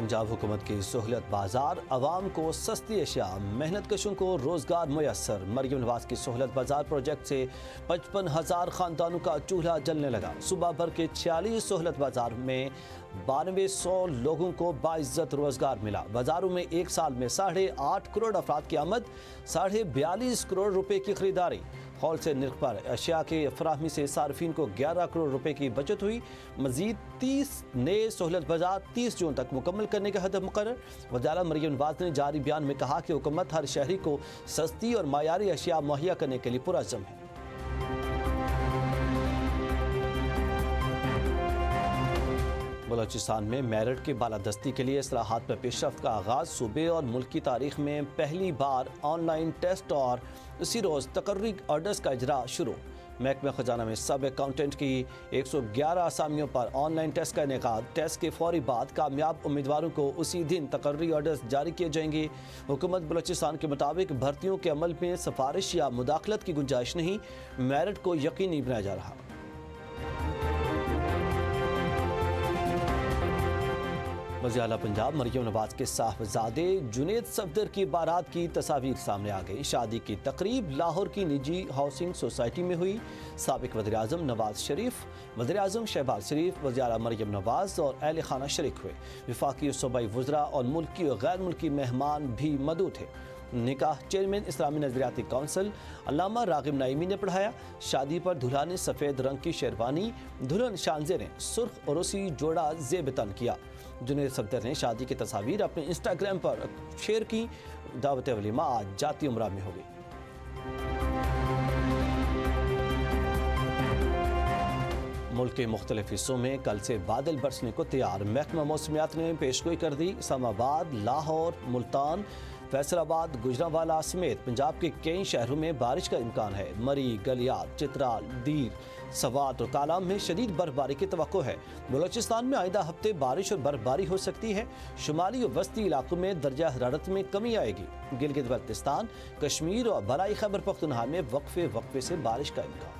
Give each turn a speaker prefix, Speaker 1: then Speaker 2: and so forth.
Speaker 1: पंजाब हुकूमत की सहूलत बाजार, आवाम को सस्ती अशिया, मेहनत कशों को रोजगार मुयसर। मरियम नवाज की सहूलत बाजार प्रोजेक्ट से 55,000 खानदानों का चूल्हा जलने लगा। सूबा भर के 46 सहूलत बाजार में 9200 लोगों को बाइज्जत रोजगार मिला। बाजारों में एक साल में 8.5 करोड़ अफराद की आमद, 42.5 करोड़ रुपए की खरीदारी। होलसेल निर्ख पर अशिया के फराहमी से सार्फिन को 11 करोड़ रुपए की बचत हुई। मजीद 30 नए सहूलत बाजार 30 जून तक मुकम्मल करने का हदफ मुकर्रर। वज़ीर मरियम नवाज ने जारी बयान में कहा कि हुकूमत हर शहरी को सस्ती और मायारी अशिया मुहैया करने के लिए पुरअज़्म है। बलोचिस्तान में मेरिट की बालादस्ती के लिए इस्लाहात में पेशरफ्त का आगाज़। सूबे और मुल्क की तारीख में पहली बार ऑनलाइन टेस्ट और इसी रोज़ तकर्री ऑर्डर्स का इजरा शुरू। महकमा खजाना में सब अकाउंटेंट की 111 असामियों पर ऑनलाइन टेस्ट का इनेकाद। टेस्ट के फौरी बाद कामयाब उम्मीदवारों को उसी दिन तकर्री ऑर्डर्स जारी किए जाएंगे। हुकूमत बलोचिस्तान के मुताबिक भर्तियों के अमल में सिफारिश या मुदाखलत की गुंजाइश नहीं, मेरिट को यकीनी बनाया जा रहा। वज़ीर आला पंजाब मरियम नवाज के साहबजादे जुनेद सफदर की बारात की तस्वीर सामने आ गई। शादी की तकरीब लाहौर की निजी हाउसिंग सोसाइटी में हुई। साबिक वज़ीर आज़म नवाज शरीफ, वज़ीर आज़म शहबाज शरीफ, वज़ीर आला मरियम नवाज और अहल खाना शरीक हुए। वफाकी सूबाई वज़रा और मुल्की और गैर मुल्की मेहमान भी मौजूद थे। निकाह चेयरमैन इस्लामी नज़रियाती काउंसिल अल्लामा रागिब नाइमी ने पढ़ाया। शादी पर दुल्हा ने सफ़ेद रंग की शेरवानी, दुल्हन शानजे ने सुर्ख औरसी जोड़ा ज़ेब-ए-तन किया। जुनेद सफदर ने शादी की तस्वीर अपने इंस्टाग्राम पर शेयर की। दावत वलीमा आज जाती उम्रा में होगी। मुल्क के मुख्तलिफ हिस्सों में कल से बादल बरसने को तैयार। महकमा मौसमियात ने पेशगोई कर दी। इस्लामाबाद, लाहौर, मुल्तान, फैसलाबाद, गुजरांवाला समेत पंजाब के कई शहरों में बारिश का इम्कान है। मरी, गलियात, चित्राल, दीर, सवात और कालाम में शदीद बर्फबारी की तवक्को है। बलोचिस्तान में आइंदा हफ्ते बारिश और बर्फबारी हो सकती है। शुमाली और वस्ती इलाकों में दर्जा हरारत में कमी आएगी। गिलगित बल्तिस्तान, कश्मीर और बलाई खैबर पख्तूनख्वा में वक्फे से बारिश का इम्कान।